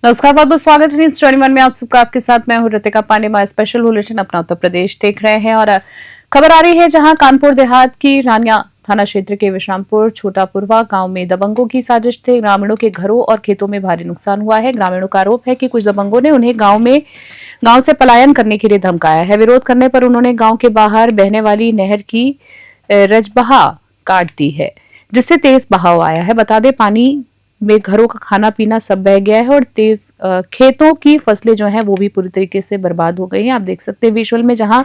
नमस्कार, बहुत बहुत स्वागत है न्यूज़ 21 में। आप सबका आपके साथ मैं हूं Ritika Pandey. My special bulletin अपना उत्तर प्रदेश देख रहे हैं और खबर आ रही है जहां कानपुर देहात की रानिया थाना क्षेत्र के विश्रामपुर छोटापुरवा गांव में दबंगों की साजिश से ग्रामीणों के घरों और खेतों में भारी नुकसान हुआ है। ग्रामीणों का आरोप है कि कुछ दबंगों ने उन्हें गांव से पलायन करने के लिए धमकाया है। विरोध करने पर उन्होंने गांव के बाहर बहने वाली नहर की रजबहा काट दी है, जिससे तेज बहाव आया है। बता दें, पानी में घरों का खाना पीना सब बह गया है और तेज खेतों की फसलें जो हैं वो भी पूरी तरीके से बर्बाद हो गई हैं। आप देख सकते हैं विजुअल में, जहां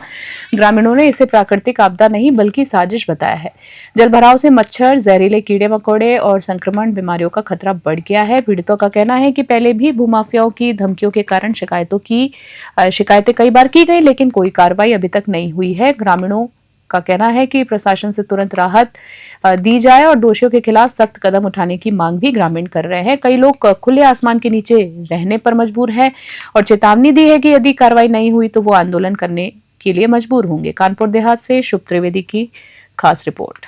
ग्रामीणों ने इसे प्राकृतिक आपदा नहीं बल्कि साजिश बताया है। जलभराव से मच्छर, जहरीले कीड़े मकोड़े और संक्रमण बीमारियों का खतरा बढ़ गया है। पीड़ितों का कहना है कि पहले भी भूमाफियाओं की धमकियों के कारण शिकायतें कई बार की गई, लेकिन कोई कार्रवाई अभी तक नहीं हुई है। ग्रामीणों का कहना है कि प्रशासन से तुरंत राहत दी जाए और दोषियों के खिलाफ सख्त कदम उठाने की मांग भी ग्रामीण कर रहे हैं। कई लोग खुले आसमान के नीचे रहने पर मजबूर हैं और चेतावनी दी है कि यदि कार्रवाई नहीं हुई तो वो आंदोलन करने के लिए मजबूर होंगे। कानपुर देहात से शुभ त्रिवेदी की खास रिपोर्ट।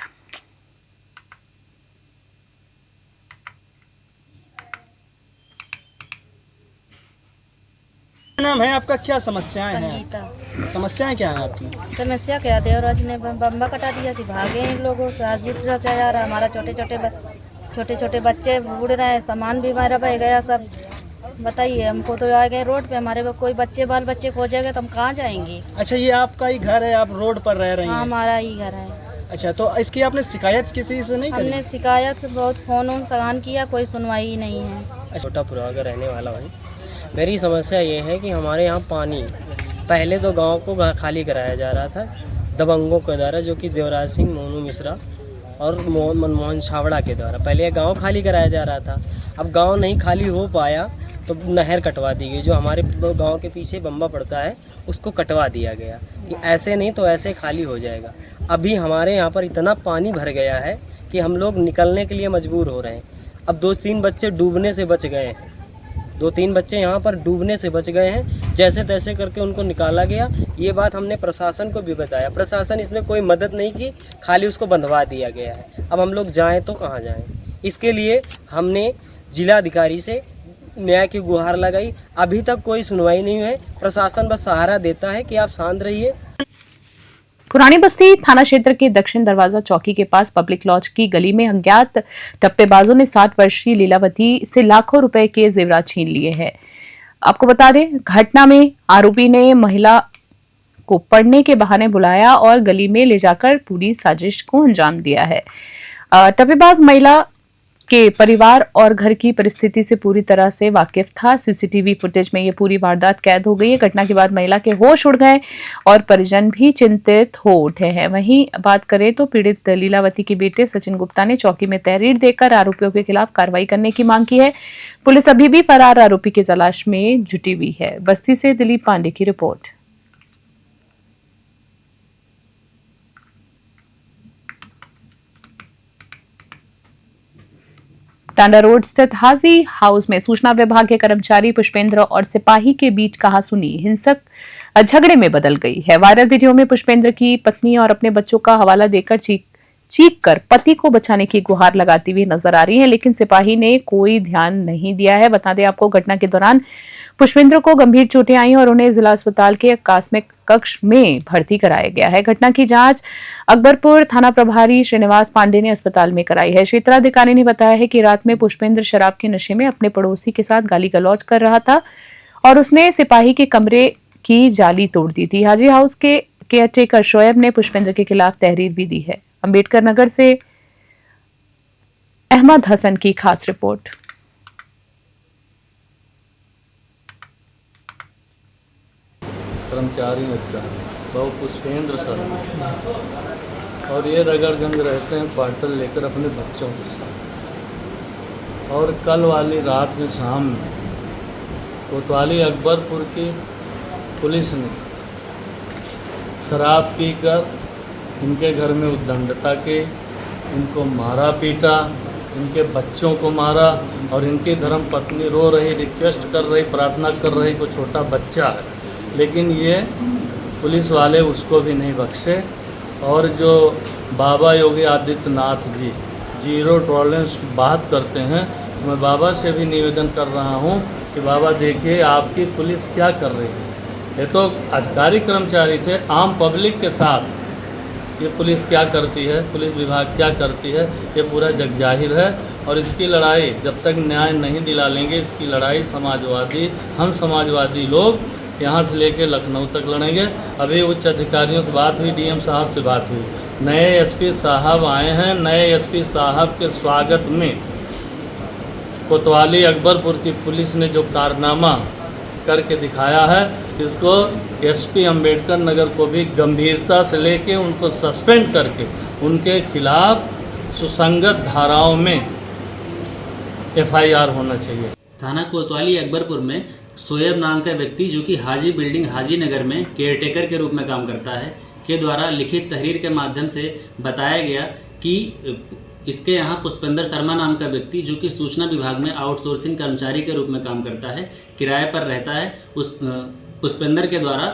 नाम है आपका, क्या समस्याएं हैं? संगीता। समस्याएं क्या हैं आपकी? समस्या क्या, देवराज ने बम्बा कटा दिया थी, भागे इन लोगों से। आज जा रहा है हमारा, छोटे छोटे बच्चे बूढ़ रहे हैं, सामान भी हमारा बह गया सब। बताइए, हमको तो आ गए रोड पे, हमारे कोई बाल बच्चे खो जाएंगे तो हम कहाँ जाएंगे? अच्छा, ये आपका ही घर है, आप रोड पर रह रही हाँ, हैं? हमारा ही घर है। अच्छा, तो इसकी आपने शिकायत किसी से नहीं करी? हमने शिकायत बहुत फोन सगान किया, कोई सुनवाई ही नहीं है। छोटापुरवा का रहने वाला हूँ। मेरी समस्या ये है कि हमारे यहाँ पानी, पहले तो गांव को खाली कराया जा रहा था दबंगों के द्वारा, जो कि देवराज सिंह, मोनू मिश्रा और मनमोहन छावड़ा के द्वारा पहले गांव खाली कराया जा रहा था। अब गांव नहीं खाली हो पाया तो नहर कटवा दी गई, जो हमारे गांव के पीछे बम्बा पड़ता है उसको कटवा दिया गया कि ऐसे नहीं तो ऐसे खाली हो जाएगा। अभी हमारे यहाँ पर इतना पानी भर गया है कि हम लोग निकलने के लिए मजबूर हो रहे हैं। अब 2-3 बच्चे डूबने से बच गए हैं, 2-3 बच्चे यहाँ पर डूबने से बच गए हैं। जैसे तैसे करके उनको निकाला गया। ये बात हमने प्रशासन को भी बताया, प्रशासन इसमें कोई मदद नहीं की, खाली उसको बंधवा दिया गया है। अब हम लोग जाएं तो कहाँ जाएं? इसके लिए हमने जिलाधिकारी से न्याय की गुहार लगाई, अभी तक कोई सुनवाई नहीं है। प्रशासन बस सहारा देता है कि आप शांत रहिए। पुरानी बस्ती थाना क्षेत्र के दक्षिण दरवाजा चौकी के पास पब्लिक लॉज की गली में अज्ञात टप्पेबाजों ने 60 वर्षीय लीलावती से लाखों रुपए के जेवरात छीन लिए हैं। आपको बता दें, घटना में आरोपी ने महिला को पढ़ने के बहाने बुलाया और गली में ले जाकर पूरी साजिश को अंजाम दिया है। टप्पेबाज महिला के परिवार और घर की परिस्थिति से पूरी तरह से वाकिफ था। सीसीटीवी फुटेज में ये पूरी वारदात कैद हो गई है। घटना के बाद महिला के होश उड़ गए और परिजन भी चिंतित हो उठे हैं। वहीं बात करें तो पीड़ित लीलावती के बेटे सचिन गुप्ता ने चौकी में तहरीर देकर आरोपियों के खिलाफ कार्रवाई करने की मांग की है। पुलिस अभी भी फरार आरोपी की तलाश में जुटी हुई है। बस्ती से दिलीप पांडे की रिपोर्ट। टांडा रोड स्थित हाजी हाउस में सूचना विभाग के कर्मचारी पुष्पेंद्र और सिपाही के बीच कहासुनी हिंसक झगड़े में बदल गई है। वायरल वीडियो में पुष्पेंद्र की पत्नी और अपने बच्चों का हवाला देकर चीख कर पति को बचाने की गुहार लगाती हुई नजर आ रही है, लेकिन सिपाही ने कोई ध्यान नहीं दिया है। बता दें आपको, घटना के दौरान पुष्पेंद्र को गंभीर चोटें आई और उन्हें जिला अस्पताल के आकस्मिक कक्ष में भर्ती कराया गया है। घटना की जांच अकबरपुर थाना प्रभारी श्रीनिवास पांडे ने अस्पताल में कराई है। क्षेत्राधिकारी ने बताया है कि रात में पुष्पेंद्र शराब के नशे में अपने पड़ोसी के साथ गाली गलौज कर रहा था और उसने सिपाही के कमरे की जाली तोड़ दी थी। हाजी हाउस के केयरटेकर शोएब ने पुष्पेंद्र के खिलाफ तहरीर भी दी है। अंबेडकर नगर से अहमद हसन की खास रिपोर्ट। कर्मचारी मित्र बहु पुष्पेंद्र सर, और ये रगड़गंज रहते हैं पार्टल लेकर अपने बच्चों के साथ। और कल वाली रात में शाम में कोतवाली अकबरपुर की पुलिस ने शराब पीकर इनके घर में उद्दंडता की, इनको मारा पीटा, इनके बच्चों को मारा और इनकी धर्म पत्नी रो रही, रिक्वेस्ट कर रही, प्रार्थना कर रही, कोई छोटा बच्चा है, लेकिन ये पुलिस वाले उसको भी नहीं बख्शे। और जो बाबा योगी आदित्यनाथ जी जीरो टॉलरेंस की बात करते हैं, तो मैं बाबा से भी निवेदन कर रहा हूँ कि बाबा देखिए आपकी पुलिस क्या कर रही है। ये तो अधिकारी कर्मचारी थे, आम पब्लिक के साथ ये पुलिस क्या करती है, पुलिस विभाग क्या करती है, ये पूरा जग जाहिर है। और इसकी लड़ाई जब तक न्याय नहीं दिला लेंगे, इसकी लड़ाई हम समाजवादी लोग यहाँ से लेकर लखनऊ तक लड़ेंगे। अभी उच्च अधिकारियों से बात हुई, डीएम साहब से बात हुई, नए एसपी साहब आए हैं। नए एसपी साहब के स्वागत में कोतवाली अकबरपुर की पुलिस ने जो कारनामा करके दिखाया है, इसको एसपी अंबेडकर नगर को भी गंभीरता से लेके उनको सस्पेंड करके उनके खिलाफ सुसंगत धाराओं में एफआईआर होना चाहिए। थाना कोतवाली अकबरपुर में सोएब नाम का व्यक्ति जो कि हाजी बिल्डिंग हाजी नगर में केयरटेकर के रूप में काम करता है के द्वारा लिखित तहरीर के माध्यम से बताया गया कि इसके यहाँ पुष्पेंद्र शर्मा नाम का व्यक्ति जो कि सूचना विभाग में आउटसोर्सिंग कर्मचारी के रूप में काम करता है, किराए पर रहता है। उस पुष्पेंद्र के द्वारा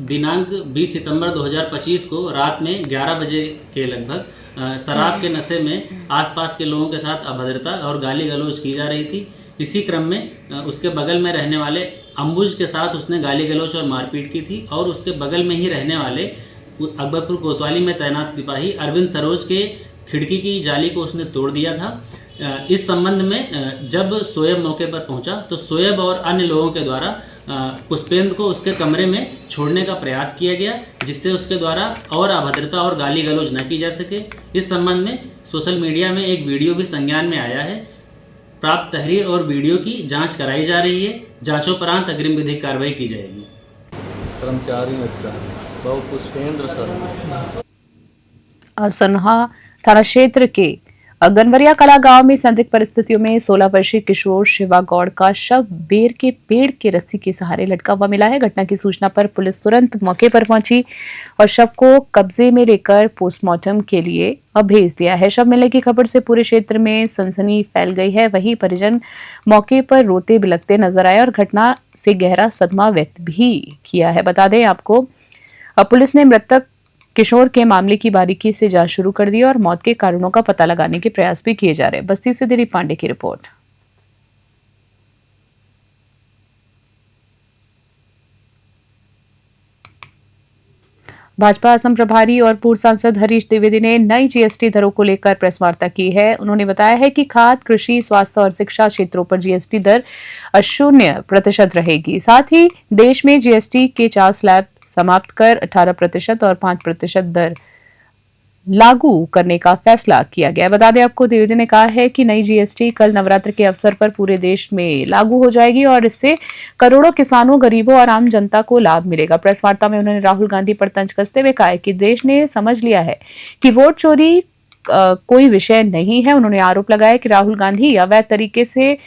दिनांक 20 सितंबर 2025 को रात में 11 बजे के लगभग शराब के नशे में आसपास के लोगों के साथ अभद्रता और गाली गलौज की जा रही थी। इसी क्रम में उसके बगल में रहने वाले अंबुज के साथ उसने गाली गलौज और मारपीट की थी और उसके बगल में ही रहने वाले अकबरपुर कोतवाली में तैनात सिपाही अरविंद सरोज के खिड़की की जाली को उसने तोड़ दिया था। इस संबंध में जब सोएब मौके पर पहुंचा तो सोएब और अन्य लोगों के द्वारा पुष्पेंद्र को उसके कमरे में छोड़ने का प्रयास किया गया, जिससे उसके द्वारा और अभद्रता और गाली गलौज न की जा सके। इस संबंध में सोशल मीडिया में एक वीडियो भी संज्ञान में आया है। प्राप्त तहरीर और वीडियो की जांच कराई जा रही है। जांचोपरांत अग्रिम विधिक कार्रवाई की जाएगी। कर्मचारी बहु पुष्पेंद्र सर सन्हा थाना क्षेत्र के गनवरिया कला गांव में संदिग्ध परिस्थितियों में 16 वर्षीय किशोर शिवा गौड़ का शव बेर के पेड़ के रस्सी के सहारे लटका हुआ मिला है। घटना की सूचना पर पुलिस तुरंत मौके पर पहुंची और शव को कब्जे में लेकर पोस्टमार्टम के लिए भेज दिया है। शव मिलने की खबर से पूरे क्षेत्र में सनसनी फैल गई है। वहीं परिजन मौके पर रोते बिलखते नजर आए और घटना से गहरा सदमा व्यक्त भी किया है। बता दें आपको, पुलिस ने मृतक किशोर के मामले की बारीकी से जांच शुरू कर दी और मौत के कारणों का पता लगाने के प्रयास भी किए जा रहे हैं। बस्ती से दिलीप पांडे की रिपोर्ट। भाजपा असम प्रभारी और पूर्व सांसद हरीश द्विवेदी ने नई जीएसटी दरों को लेकर प्रेस वार्ता की है। उन्होंने बताया है कि खाद्य, कृषि, स्वास्थ्य और शिक्षा क्षेत्रों पर जीएसटी दर 0% रहेगी। साथ ही देश में जीएसटी के 4 स्लैब समाप्त कर 18% और 5% दर लागू करने का फैसला किया गया। बता दें आपको, द्विवेदी ने कहा है कि नई जीएसटी कल नवरात्र के अवसर पर पूरे देश में लागू हो जाएगी और इससे करोड़ों किसानों, गरीबों और आम जनता को लाभ मिलेगा। प्रेस वार्ता में उन्होंने राहुल गांधी पर तंज कसते हुए कहा है कि देश ने समझ लिया है कि वोट चोरी कोई विषय नहीं है। उन्होंने आरोप लगाया कि राहुल गांधी अवैध तरीके से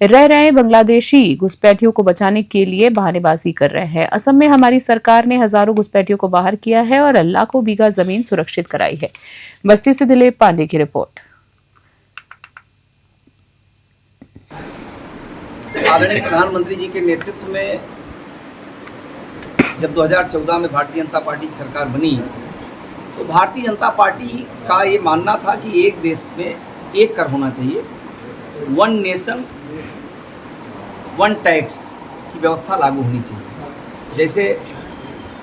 रह रहे बांग्लादेशी घुसपैठियों को बचाने के लिए बहानेबाजी कर रहे हैं। असम में हमारी सरकार ने हजारों घुसपैठियों को बाहर किया है और लाखों बीघा जमीन सुरक्षित कराई है। बस्ती से दिलीप पांडे की रिपोर्ट। आदरणीय प्रधानमंत्री जी के नेतृत्व में जब 2014 में भारतीय जनता पार्टी की सरकार बनी तो भारतीय जनता पार्टी का ये मानना था कि एक देश में एक कर होना चाहिए, वन नेशन वन टैक्स की व्यवस्था लागू होनी चाहिए। जैसे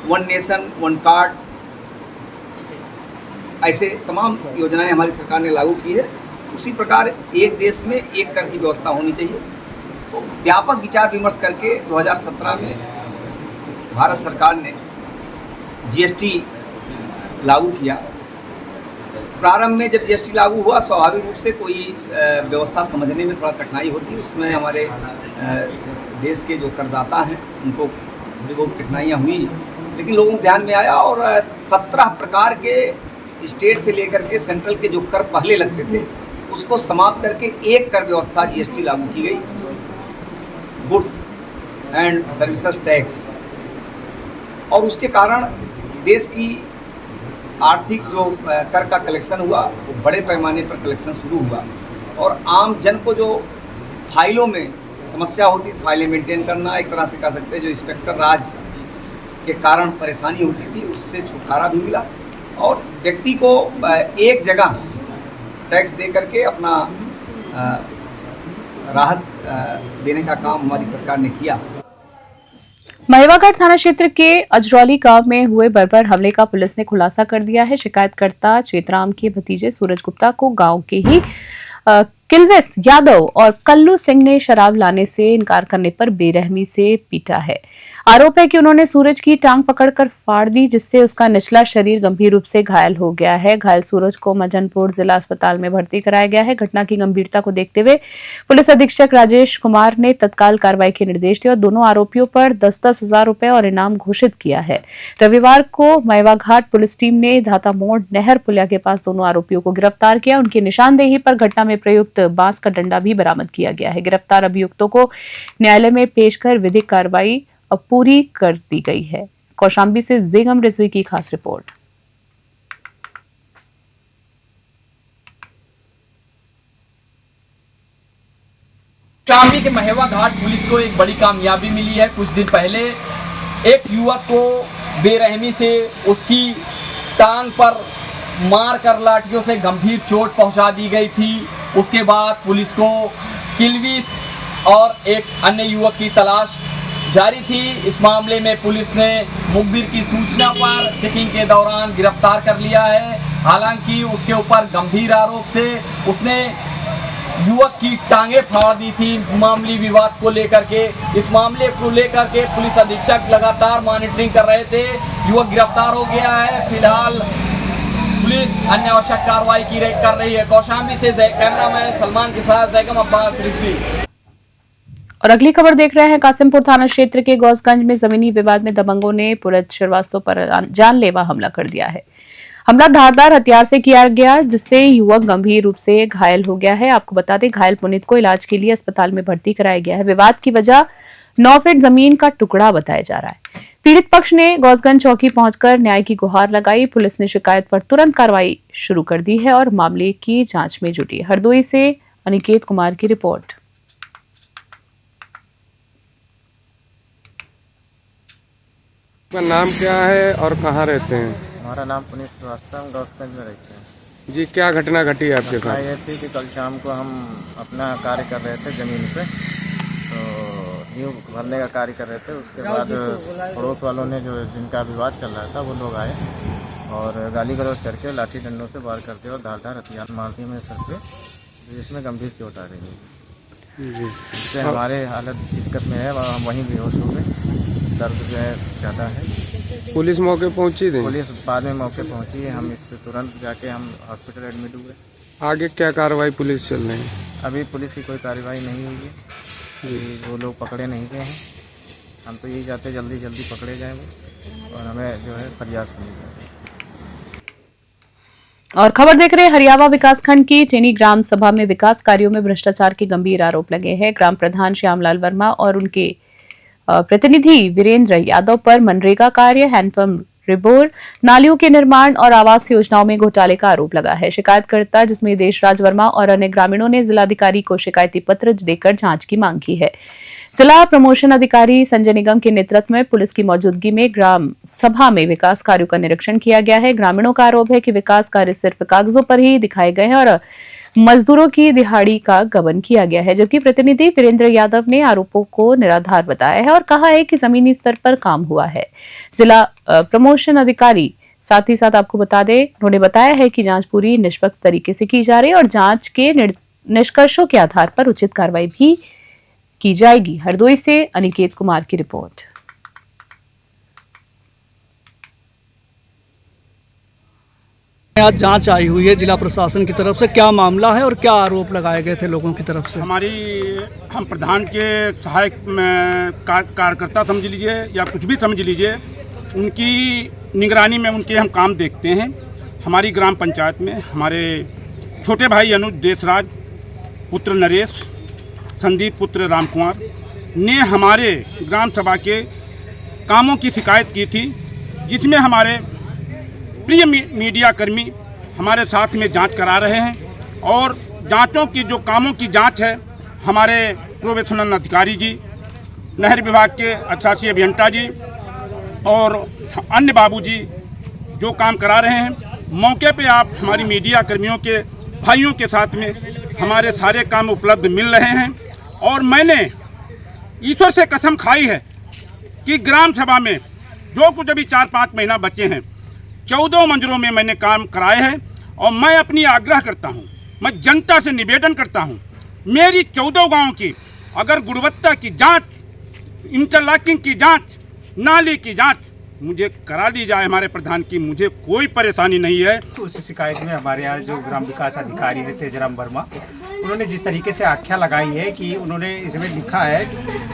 वन नेशन वन कार्ड, ऐसे तमाम योजनाएं हमारी सरकार ने लागू की है। उसी प्रकार एक देश में एक कर की व्यवस्था होनी चाहिए। तो व्यापक विचार विमर्श करके 2017 में भारत सरकार ने जीएसटी लागू किया। प्रारंभ में जब जीएसटी लागू हुआ, स्वाभाविक रूप से कोई व्यवस्था समझने में थोड़ा कठिनाई होती है। उसमें हमारे देश के जो करदाता हैं उनको थोड़ी बहुत कठिनाइयाँ हुई, लेकिन लोगों को ध्यान में आया और 17 प्रकार के स्टेट से लेकर के सेंट्रल के जो कर पहले लगते थे उसको समाप्त करके एक कर व्यवस्था जीएसटी लागू की गई, गुड्स एंड सर्विसेज टैक्स। और उसके कारण देश की आर्थिक जो कर का कलेक्शन हुआ वो बड़े पैमाने पर कलेक्शन शुरू हुआ और आम जन को जो फाइलों में समस्या होती थी, फाइलें मेंटेन करना, एक तरह से कह सकते हैं जो इंस्पेक्टर राज के कारण परेशानी होती थी, उससे छुटकारा भी मिला और व्यक्ति को एक जगह टैक्स दे करके अपना राहत देने का काम हमारी सरकार ने किया। महेवाघाट थाना क्षेत्र के अजरौली गांव में हुए बर्बर हमले का पुलिस ने खुलासा कर दिया है। शिकायतकर्ता चेतराम के भतीजे सूरज गुप्ता को गांव के ही किलवेस यादव और कल्लू सिंह ने शराब लाने से इनकार करने पर बेरहमी से पीटा है। आरोप है कि उन्होंने सूरज की टांग पकड़कर फाड़ दी, जिससे उसका निचला शरीर गंभीर रूप से घायल हो गया है। घायल सूरज को मजनपुर जिला अस्पताल में भर्ती कराया गया है। घटना की गंभीरता को देखते हुए पुलिस अधीक्षक राजेश कुमार ने तत्काल कार्रवाई के निर्देश दिए और दोनों आरोपियों पर 10-10 हजार रुपए और इनाम घोषित किया है। रविवार को महेवाघाट पुलिस टीम ने धाता मोड़ नहर पुलिया के पास दोनों आरोपियों को गिरफ्तार किया। उनकी निशानदेही पर घटना में प्रयुक्त बांस का डंडा भी बरामद किया गया है। गिरफ्तार अभियुक्तों को न्यायालय में पेश कर विधिक कार्रवाई अब पूरी कर दी गई है। कौशाम्बी से जेगम रिजवी की खास रिपोर्ट। कौशाम्बी के महेवाघाट पुलिस को एक बड़ी कामयाबी मिली है। कुछ दिन पहले एक युवक को बेरहमी से उसकी टांग पर मार कर लाठियों से गंभीर चोट पहुंचा दी गई थी। उसके बाद पुलिस को किलविस और एक अन्य युवक की तलाश जारी थी। इस मामले में पुलिस ने मुखबिर की सूचना पर चेकिंग के दौरान गिरफ्तार कर लिया है। हालांकि उसके ऊपर गंभीर आरोप थे, उसने युवक की टांगे फाड़ दी थी मामूली विवाद को लेकर के। इस मामले को लेकर के पुलिस अधीक्षक लगातार मॉनिटरिंग कर रहे थे। युवक गिरफ्तार हो गया है। फिलहाल पुलिस अन्य आवश्यक कार्रवाई कर रही है। कौशाम्बी से कैमरामैन सलमान के साथ जैगम अब्बास रिजवी। और अगली खबर देख रहे हैं। कासिमपुर थाना क्षेत्र के गौसगंज में जमीनी विवाद में दबंगों ने पुरत श्रीवास्तव पर जानलेवा हमला कर दिया है। हमला धारदार हथियार से किया गया, जिससे युवक गंभीर रूप से घायल हो गया है। आपको बता दें, घायल पुनीत को इलाज के लिए अस्पताल में भर्ती कराया गया है। विवाद की वजह 9 फीट जमीन का टुकड़ा बताया जा रहा है। पीड़ित पक्ष ने गौसगंज चौकी पहुंचकर न्याय की गुहार लगाई। पुलिस ने शिकायत पर तुरंत कार्रवाई शुरू कर दी है और मामले की जांच में जुटी। हरदोई से अनिकेत कुमार की रिपोर्ट। आपका नाम क्या है और कहाँ रहते हैं? हमारा नाम पुनीत श्रीवास्तव, हम गौसगंज में रहते हैं। जी, क्या घटना घटी है आपके साथ? ये थी कि कल शाम को हम अपना कार्य कर रहे थे ज़मीन पे, तो नींव भरने का कार्य कर रहे थे। उसके बाद पड़ोस वालों ने जो जिनका विवाद चल रहा था वो लोग आए और गाली गलौज करके लाठी डंडों से वार करते और धारदार हथियार मार दिए मेरे सर पे, जिसमें गंभीर चोट आ रही है। जिससे हमारे हालत दिक्कत में है, हम वहीं बेहोश हो गए। दर्द जो है ज़्यादा है। पुलिस मौके पहुंची थी? पुलिस बाद में मौके पहुंची है। हम इससे तुरंत जाके हम हॉस्पिटल एडमिट हुए। आगे क्या कार्रवाई पुलिस चल रही है? अभी पुलिस की कोई कार्रवाई नहीं हुई है। वो लोग पकड़े नहीं गए हैं। हम तो यही चाहते जल्दी जल्दी पकड़े जाएं वो, और हमें जो है फरियाद सुनी जाए। और खबर देख रहे हैं, हरियावा विकासखंड की टेनी ग्राम सभा में विकास कार्यों में भ्रष्टाचार के गंभीर आरोप लगे हैं। ग्राम प्रधान श्यामलाल वर्मा और उनके प्रतिनिधि वीरेंद्र यादव पर मनरेगा कार्य, हैंडपंप रिबोर, नालियों के निर्माण और आवास योजनाओं में घोटाले का आरोप लगा है। शिकायतकर्ता जिसमें देशराज वर्मा और अन्य ग्रामीणों ने जिलाधिकारी को शिकायती पत्र देकर जांच की मांग की है। जिला प्रमोशन अधिकारी संजय निगम के नेतृत्व में पुलिस की मौजूदगी में ग्राम सभा में विकास कार्यों का निरीक्षण किया गया है। ग्रामीणों का आरोप है कि विकास कार्य सिर्फ कागजों पर ही दिखाए गए हैं और मजदूरों की दिहाड़ी का गबन किया गया है, जबकि प्रतिनिधि वीरेंद्र यादव ने आरोपों को निराधार बताया है और कहा है कि जमीनी स्तर पर काम हुआ है। जिला प्रमोशन अधिकारी साथ ही साथ आपको बता दें, उन्होंने बताया है कि जांच पूरी निष्पक्ष तरीके से की जा रही है और जांच के निष्कर्षों के आधार पर उचित कार्रवाई भी की जाएगी। हरदोई से अनिकेत कुमार की रिपोर्ट। आज जांच आई हुई है जिला प्रशासन की तरफ से, क्या मामला है और क्या आरोप लगाए गए थे लोगों की तरफ से? हम प्रधान के सहायक कार्यकर्ता समझ लीजिए या कुछ भी समझ लीजिए, उनकी निगरानी में उनके हम काम देखते हैं। हमारी ग्राम पंचायत में हमारे छोटे भाई अनुज देशराज पुत्र नरेश, संदीप पुत्र रामकुमार ने हमारे ग्राम सभा के कामों की शिकायत की थी, जिसमें हमारे प्रिय मीडिया कर्मी हमारे साथ में जांच करा रहे हैं और जांचों की जो कामों की जांच है, हमारे प्रोबेशनल अधिकारी जी, नहर विभाग के अशासी अभियंता जी और अन्य बाबू जी जो काम करा रहे हैं, मौके पे आप हमारी मीडिया कर्मियों के भाइयों के साथ में हमारे सारे काम उपलब्ध मिल रहे हैं और मैंने ईश्वर से कसम खाई है कि ग्राम सभा में जो कुछ अभी 4-5 महीना बचे हैं 14 मंजिलों में मैंने काम कराए हैं। और मैं अपनी आग्रह करता हूं, मैं जनता से निवेदन करता हूं, मेरी 14 गांव की अगर गुणवत्ता की जांच, इंटरलॉकिंग की जांच, नाली की जांच मुझे करा ली जाए हमारे प्रधान की, मुझे कोई परेशानी नहीं है। उस शिकायत में हमारे यहाँ जो ग्राम विकास अधिकारी है तेजराम वर्मा, उन्होंने जिस तरीके से आख्या लगाई है कि उन्होंने इसमें लिखा है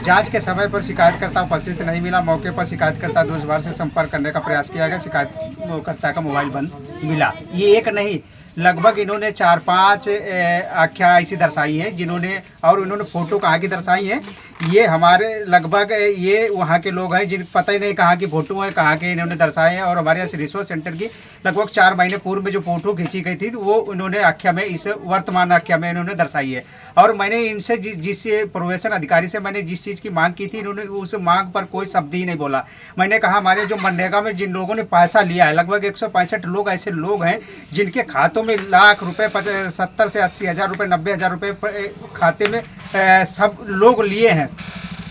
जांच के समय पर शिकायतकर्ता उपस्थित नहीं मिला, मौके पर शिकायतकर्ता 2 बार से संपर्क करने का प्रयास किया गया, शिकायतकर्ता का मोबाइल बंद मिला। ये एक नहीं, लगभग इन्होंने 4-5 आख्या ऐसी दर्शाई है जिन्होंने, और उन्होंने फोटो कहाँ की दर्शाई है, ये हमारे लगभग ये वहाँ के लोग हैं जिन पता ही नहीं कहाँ की फ़ोटो है, कहाँ के इन्होंने दर्शाए हैं। और हमारे यहाँ रिसोर्स सेंटर की लगभग 4 महीने पूर्व में जो फ़ोटो खींची गई थी वो इन्होंने आख्या में, इस वर्तमान आख्या में इन्होंने दर्शाई है। और मैंने इनसे जिस प्रोवेशन अधिकारी से मैंने जिस चीज़ की मांग की थी, इन्होंने उस मांग पर कोई शब्द ही नहीं बोला। मैंने कहा हमारे जो मनरेगा में जिन लोगों ने पैसा लिया है, लगभग 165 लोग ऐसे लोग हैं जिनके खातों में लाख रुपए, 70 से 80 हज़ार रुपये, 90 हज़ार रुपये खाते में सब लोग लिए हैं,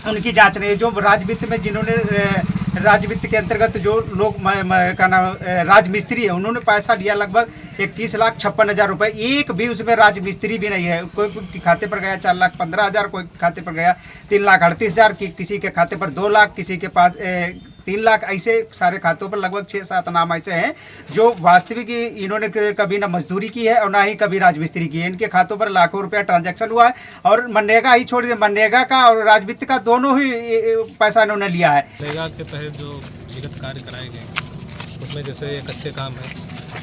उनकी जांच नहीं है। जो राजवित्त में जिन्होंने राजवित्त के अंतर्गत जो लोग का नाम राजमिस्त्री है, उन्होंने पैसा लिया लगभग 31,56,000 रुपये, एक भी उसमें राजमिस्त्री भी नहीं है। कोई खाते पर गया 4,15,000, कोई खाते पर गया 3,38,000, किसी के खाते पर 2 लाख, किसी के पास 3 लाख, ऐसे सारे खातों पर लगभग 6-7 नाम ऐसे हैं जो वास्तविक इन्होंने कभी ना मजदूरी की है और ना ही कभी राजमिस्त्री की है। इनके खातों पर लाखों रुपया ट्रांजैक्शन हुआ है और मनरेगा ही छोड़ दिया, मनरेगा का और राजवित्त का दोनों ही पैसा इन्होंने लिया है। मनरेगा के तहत जो विगत कार्य कराए गए उसमें जैसे कच्चे काम है,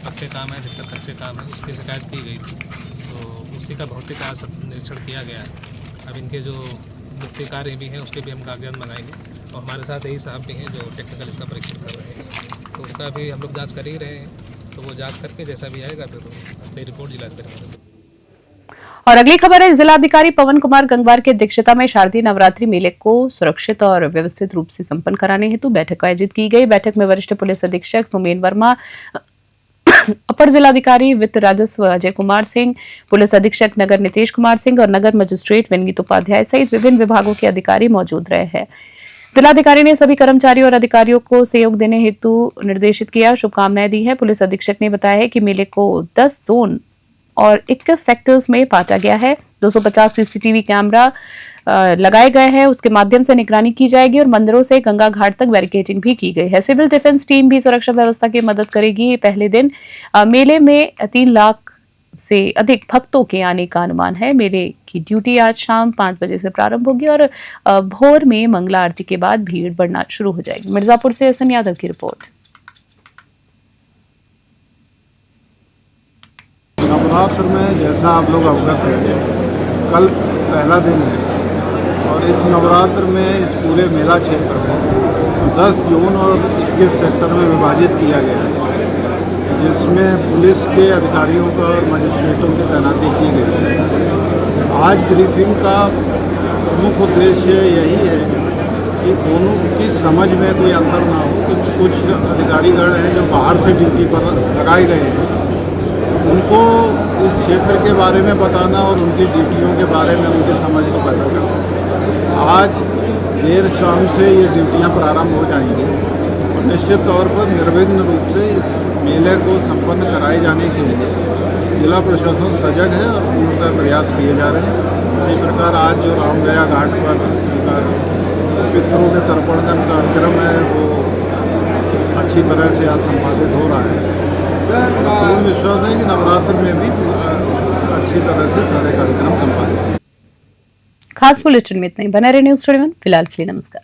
पक्के काम है, जितना कच्चे काम है उसकी शिकायत की गई थी, तो उसी का भौतिक निरीक्षण किया गया है। अब इनके जो मुख्य कार्य भी हैं उसके भी हम कागजात मंगाएंगे और हमारे साथ यही साहब भी हैं जो टेक्निकल इसका परीक्षण कर रहे हैं, तो उसका भी हम लोग जांच कर ही रहे हैं। तो वो जांच करके जैसा भी आएगा फिर अपनी रिपोर्ट जिलाधिकारी में। और अगली खबर है, जिलाधिकारी पवन कुमार गंगवार की अध्यक्षता में शारदीय नवरात्रि मेले को सुरक्षित और व्यवस्थित रूप से संपन्न कराने हेतु बैठक आयोजित की गई। बैठक में वरिष्ठ पुलिस अधीक्षक तुमेन वर्मा, अपर जिलाधिकारी वित्त राजस्व अजय कुमार सिंह, पुलिस अधीक्षक नगर नितेश कुमार सिंह और नगर मजिस्ट्रेट विनीत उपाध्याय सहित विभिन्न विभागों के अधिकारी मौजूद रहे हैं। जिलाधिकारी ने सभी कर्मचारियों और अधिकारियों को सहयोग देने हेतु निर्देशित किया, शुभकामनाएं दी है। पुलिस अधीक्षक ने बताया है कि मेले को 10 जोन और 21 सेक्टर्स में बांटा गया है। 250 सीसीटीवी कैमरा लगाए गए हैं, उसके माध्यम से निगरानी की जाएगी और मंदिरों से गंगा घाट तक बैरिकेडिंग भी की गई है। सिविल डिफेंस टीम भी सुरक्षा व्यवस्था की मदद करेगी। पहले दिन मेले में 3 लाख से अधिक भक्तों के आने का अनुमान है। मेले की ड्यूटी आज शाम 5 बजे से प्रारंभ होगी और भोर में मंगला आरती के बाद भीड़ बढ़ना शुरू हो जाएगी। मिर्जापुर से एसएन यादव की रिपोर्ट। नवरात्र में जैसा आप लोग अवगत हैं, कल पहला दिन है और इस नवरात्र में इस पूरे मेला क्षेत्र को 10 जोन और 21 सेक्टर में विभाजित किया गया है, जिसमें पुलिस के अधिकारियों का और मजिस्ट्रेटों की तैनाती की गई है। आज ब्रीफिंग का प्रमुख उद्देश्य यही है कि दोनों की समझ में कोई अंतर ना हो, क्योंकि कुछ अधिकारीगण हैं जो बाहर से ड्यूटी पर लगाए गए हैं, उनको इस क्षेत्र के बारे में बताना और उनकी ड्यूटियों के बारे में उनकी समझ को पैदा करना। आज देर शाम से ये ड्यूटियाँ प्रारंभ हो जाएंगी और निश्चित तौर पर निर्विघ्न रूप से इस मेले को संपन्न कराए जाने के लिए जिला प्रशासन सजग है और पूर्णतः प्रयास किए जा रहे हैं। इसी प्रकार आज जो रामगया घाट पर पितरों के तर्पण का कार्यक्रम है वो अच्छी तरह से आज संपादित हो रहा है। पूर्ण विश्वास है कि नवरात्र में भी अच्छी तरह से सारे कार्यक्रम संपादित होंगे। खास बुलेटिन में इतना ही। बना रहे न्यूज़ 21 फिलहाल के लिए नमस्कार।